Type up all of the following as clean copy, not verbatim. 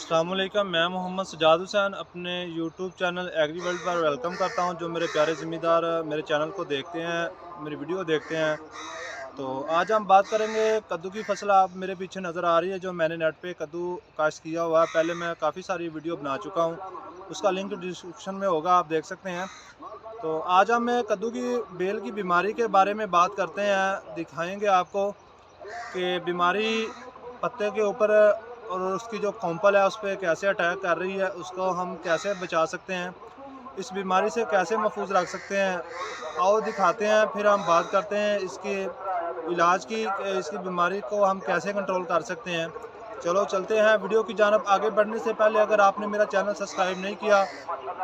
अस्सलाम वालेकुम। मैं मोहम्मद सजाद हुसैन अपने यूट्यूब चैनल एग्री वर्ल्ड पर वेलकम करता हूं। जो मेरे प्यारे ज़मींदार मेरे चैनल को देखते हैं, मेरी वीडियो देखते हैं, तो आज हम बात करेंगे कद्दू की फसल। आप मेरे पीछे नज़र आ रही है जो मैंने नेट पे कद्दू काश्त किया हुआ है। पहले मैं काफ़ी सारी वीडियो बना चुका हूँ, उसका लिंक डिस्क्रिप्शन में होगा, आप देख सकते हैं। तो आज हम कद्दू की बेल की बीमारी के बारे में बात करते हैं, दिखाएँगे आपको कि बीमारी पत्ते के ऊपर और उसकी जो कॉम्पल है उस पर कैसे अटैक कर रही है, उसको हम कैसे बचा सकते हैं, इस बीमारी से कैसे महफूज रख सकते हैं। आओ दिखाते हैं, फिर हम बात करते हैं इसके इलाज की, इसकी बीमारी को हम कैसे कंट्रोल कर सकते हैं। चलो चलते हैं वीडियो की जानब। आगे बढ़ने से पहले अगर आपने मेरा चैनल सब्सक्राइब नहीं किया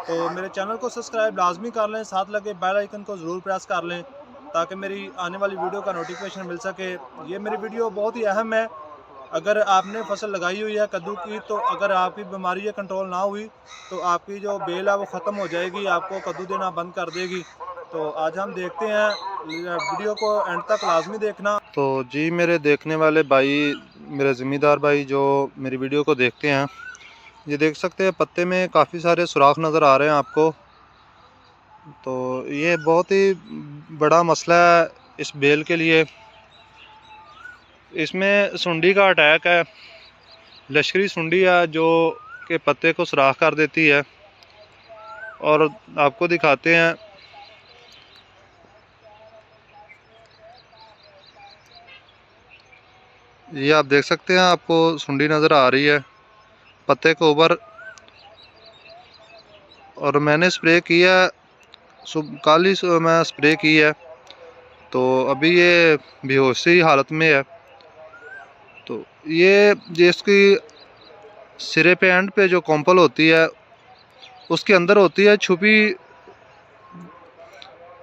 तो मेरे चैनल को सब्सक्राइब लाजमी कर लें, साथ लगे बेल आइकन को ज़रूर प्रेस कर लें ताकि मेरी आने वाली वीडियो का नोटिफिकेशन मिल सके। ये मेरी वीडियो बहुत ही अहम है। अगर आपने फसल लगाई हुई है कद्दू की, तो अगर आपकी बीमारी ये कंट्रोल ना हुई तो आपकी जो बेल है वो ख़त्म हो जाएगी, आपको कद्दू देना बंद कर देगी। तो आज हम देखते हैं, वीडियो को एंड तक लाजमी देखना। तो जी मेरे देखने वाले भाई, मेरे ज़मींदार भाई जो मेरी वीडियो को देखते हैं, ये देख सकते हैं पत्ते में काफ़ी सारे सुराख नज़र आ रहे हैं आपको। तो ये बहुत ही बड़ा मसला है इस बेल के लिए। इसमें सुंडी का अटैक है, लश्करी सुंडी है जो के पत्ते को सुराख कर देती है। और आपको दिखाते हैं, ये आप देख सकते हैं, आपको सुंडी नज़र आ रही है पत्ते के ऊपर। और मैंने स्प्रे किया, कल ही मैं स्प्रे की है, तो अभी ये बेहोशी हालत में है। तो ये जिसकी सिरे पे एंड पे जो कॉम्पल होती है उसके अंदर होती है छुपी,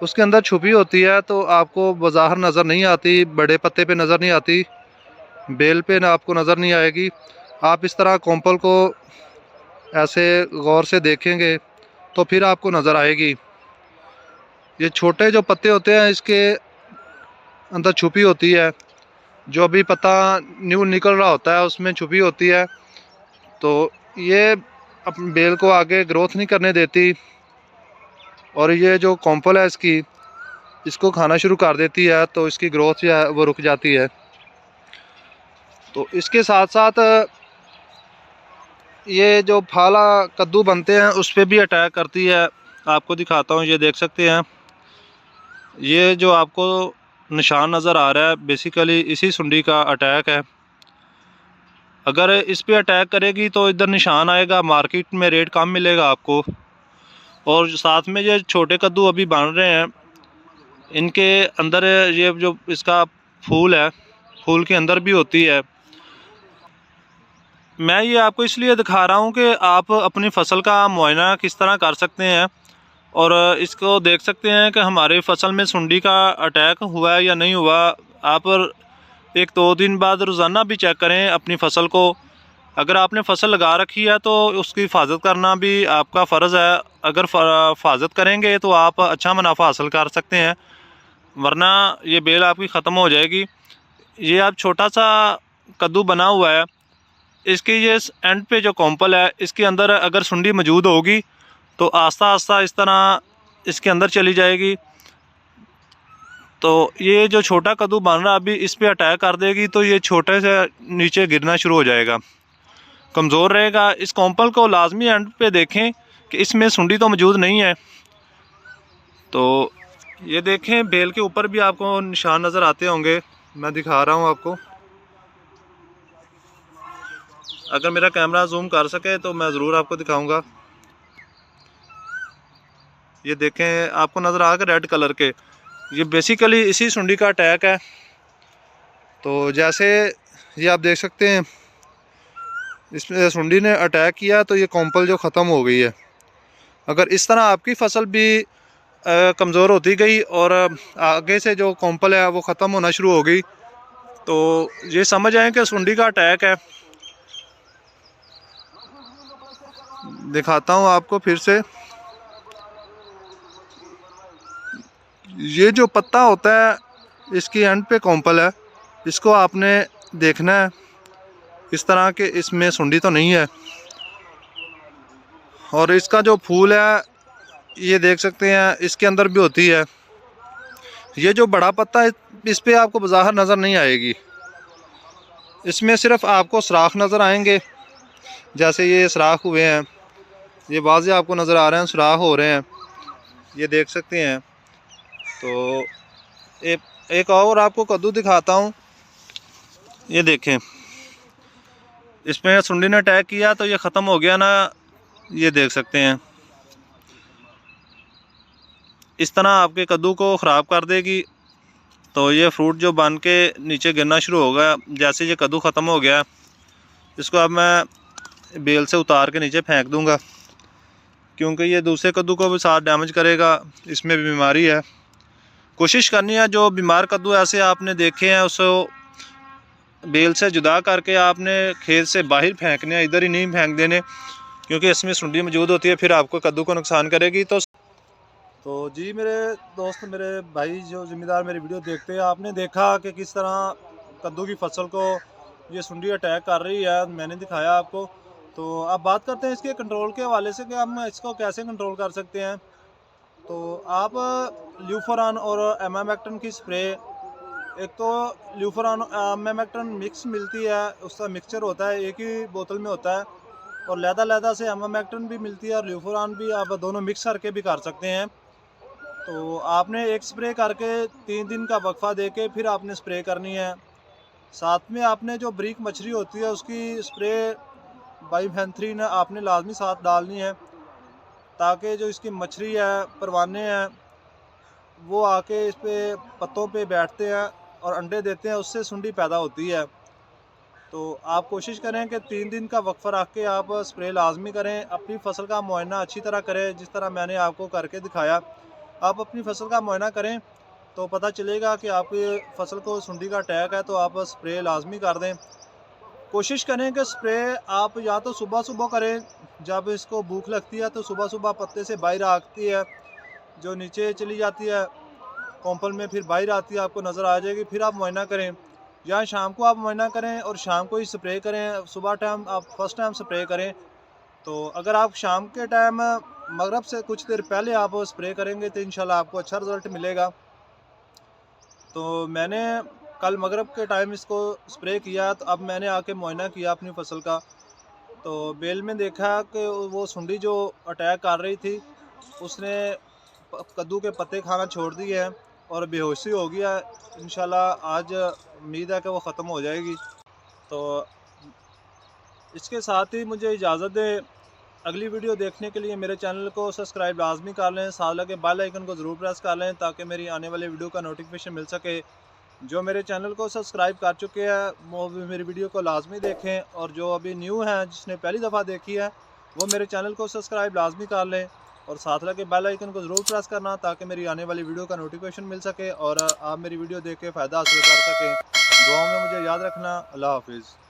उसके अंदर छुपी होती है, तो आपको बाज़ार नज़र नहीं आती, बड़े पत्ते पे नज़र नहीं आती, बेल पे ना आपको नज़र नहीं आएगी। आप इस तरह कॉम्पल को ऐसे गौर से देखेंगे तो फिर आपको नज़र आएगी। ये छोटे जो पत्ते होते हैं इसके अंदर छुपी होती है, जो अभी पत्ता न्यू निकल रहा होता है उसमें छुपी होती है। तो ये अपनी बेल को आगे ग्रोथ नहीं करने देती, और ये जो कॉम्पल है इसको खाना शुरू कर देती है, तो इसकी ग्रोथ जो है वो रुक जाती है। तो इसके साथ साथ ये जो फाला कद्दू बनते हैं उस पर भी अटैक करती है। आपको दिखाता हूँ, ये देख सकते हैं, ये जो आपको निशान नज़र आ रहा है बेसिकली इसी सुंडी का अटैक है। अगर इस पे अटैक करेगी तो इधर निशान आएगा, मार्केट में रेट कम मिलेगा आपको। और साथ में ये छोटे कद्दू अभी बन रहे हैं, इनके अंदर ये जो इसका फूल है, फूल के अंदर भी होती है। मैं ये आपको इसलिए दिखा रहा हूँ कि आप अपनी फसल का मुआयना किस तरह कर सकते हैं और इसको देख सकते हैं कि हमारे फसल में सुंडी का अटैक हुआ है या नहीं हुआ। आप 1-2 दिन बाद रोज़ाना भी चेक करें अपनी फसल को। अगर आपने फसल लगा रखी है तो उसकी हिफाजत करना भी आपका फ़र्ज़ है। अगर हिफाजत करेंगे तो आप अच्छा मुनाफा हासिल कर सकते हैं, वरना ये बेल आपकी ख़त्म हो जाएगी। ये आप छोटा सा कद्दू बना हुआ है, इसके ये एंड पे जो कॉम्पल है इसके अंदर अगर सुंडी मौजूद होगी तो आस्ता आस्ता इस तरह इसके अंदर चली जाएगी। तो ये जो छोटा कद्दू बन रहा है अभी इस पे अटैक कर देगी तो ये छोटे से नीचे गिरना शुरू हो जाएगा, कमज़ोर रहेगा। इस कॉम्पल को लाजमी एंड पे देखें कि इसमें सुंडी तो मौजूद नहीं है। तो ये देखें, बेल के ऊपर भी आपको निशान नज़र आते होंगे, मैं दिखा रहा हूँ आपको। अगर मेरा कैमरा जूम कर सके तो मैं ज़रूर आपको दिखाऊंगा। ये देखें, आपको नज़र आ गया रेड कलर के, ये बेसिकली इसी सुंडी का अटैक है। तो जैसे ये आप देख सकते हैं, इसमें सुंडी ने अटैक किया तो ये कॉम्पल जो ख़त्म हो गई है। अगर इस तरह आपकी फसल भी कमज़ोर होती गई और आगे से जो कॉम्पल है वो ख़त्म होना शुरू हो गई, तो ये समझ आए कि सुंडी का अटैक है। दिखाता हूँ आपको फिर से, ये जो पत्ता होता है इसकी एंड पे कॉम्पल है, इसको आपने देखना है इस तरह के, इसमें सुंडी तो नहीं है। और इसका जो फूल है ये देख सकते हैं, इसके अंदर भी होती है। ये जो बड़ा पत्ता है इस पे आपको बाहर नज़र नहीं आएगी, इसमें सिर्फ आपको सुराख नज़र आएंगे। जैसे ये सुराख हुए हैं, ये वाज़े आपको नज़र आ रहे हैं, सुराख हो रहे हैं, ये देख सकते हैं। तो एक और आपको कद्दू दिखाता हूँ, ये देखें, इसमें सुंडी ने अटैक किया तो ये ख़त्म हो गया ना, ये देख सकते हैं। इस तरह आपके कद्दू को ख़राब कर देगी। तो ये फ्रूट जो बन के नीचे गिरना शुरू होगा। जैसे ये कद्दू ख़त्म हो गया, इसको अब मैं बेल से उतार के नीचे फेंक दूंगा, क्योंकि ये दूसरे कद्दू को भी साथ डैमेज करेगा, इसमें भी बीमारी है। कोशिश करनी है जो बीमार कद्दू ऐसे आपने देखे हैं उसको बेल से जुदा करके आपने खेत से बाहर फेंकने हैं, इधर ही नहीं फेंक देने, क्योंकि इसमें सुंडी मौजूद होती है, फिर आपको कद्दू को नुकसान करेगी। तो जी मेरे दोस्त, मेरे भाई जो ज़िम्मेदार मेरी वीडियो देखते हैं, आपने देखा कि किस तरह कद्दू की फसल को ये सुंडी अटैक कर रही है, मैंने दिखाया आपको। तो अब बात करते हैं इसके कंट्रोल के हवाले से कि हम इसको कैसे कंट्रोल कर सकते हैं। तो आप ल्यूफोरान और एमामेक्टिन की स्प्रे, एक तो ल्यूफोरान एमामेक्टिन मिक्स मिलती है, उसका मिक्सचर होता है, एक ही बोतल में होता है, और लैदा से एमामेक्टिन भी मिलती है और ल्यूफोरान भी, आप दोनों मिक्स करके भी कर सकते हैं। तो आपने एक स्प्रे करके 3 दिन का वक्फा देके फिर आपने स्प्रे करनी है। साथ में आपने जो ब्रीक मछली होती है उसकी स्प्रे बाइफेंथ्रीन आपने लाजमी साथ डालनी है, ताकि जो इसकी मछली है, परवाने हैं, वो आके इस पे पत्तों पे बैठते हैं और अंडे देते हैं, उससे सुंडी पैदा होती है। तो आप कोशिश करें कि 3 दिन का वक्फा रख के आप स्प्रे लाजमी करें। अपनी फसल का मुआयना अच्छी तरह करें, जिस तरह मैंने आपको करके दिखाया। आप अपनी फसल का मुआयना करें तो पता चलेगा कि आपकी फसल को सुंडी का अटैक है, तो आप स्प्रे लाजमी कर दें। कोशिश करें कि स्प्रे आप या तो सुबह करें, जब इसको भूख लगती है तो सुबह पत्ते से बाहर आती है, जो नीचे चली जाती है कॉम्पल में, फिर बाहर आती है, आपको नज़र आ जाएगी, फिर आप मुआयना करें। या शाम को आप मुआयना करें और शाम को ही स्प्रे करें, सुबह टाइम आप फर्स्ट टाइम स्प्रे करें। तो अगर आप शाम के टाइम मगरब से कुछ देर पहले आप स्प्रे करेंगे तो इंशाल्लाह आपको अच्छा रिज़ल्ट मिलेगा। तो मैंने कल मगरब के टाइम इसको स्प्रे किया, तो अब मैंने आके मुआयना किया अपनी फसल का, तो बेल में देखा कि वो सुंडी जो अटैक कर रही थी उसने कद्दू के पत्ते खाना छोड़ दिए हैं और बेहोशी हो गया। इंशाल्लाह आज उम्मीद है कि वो ख़त्म हो जाएगी। तो इसके साथ ही मुझे इजाज़त दें। अगली वीडियो देखने के लिए मेरे चैनल को सब्सक्राइब लाजमी कर लें, साथ लगे बेल आइकन को ज़रूर प्रेस कर लें, ताकि मेरी आने वाले वीडियो का नोटिफिकेशन मिल सके। जो मेरे चैनल को सब्सक्राइब कर चुके हैं वो भी मेरी वीडियो को लाजमी देखें, और जो अभी न्यू हैं, जिसने पहली दफ़ा देखी है, वो मेरे चैनल को सब्सक्राइब लाजमी कर लें, और साथ लगे बेल आइकन को ज़रूर प्रेस करना, ताकि मेरी आने वाली वीडियो का नोटिफिकेशन मिल सके और आप मेरी वीडियो देख के फ़ायदा हासिल कर सकें। दुआओं में मुझे याद रखना। अल्लाह हाफिज़।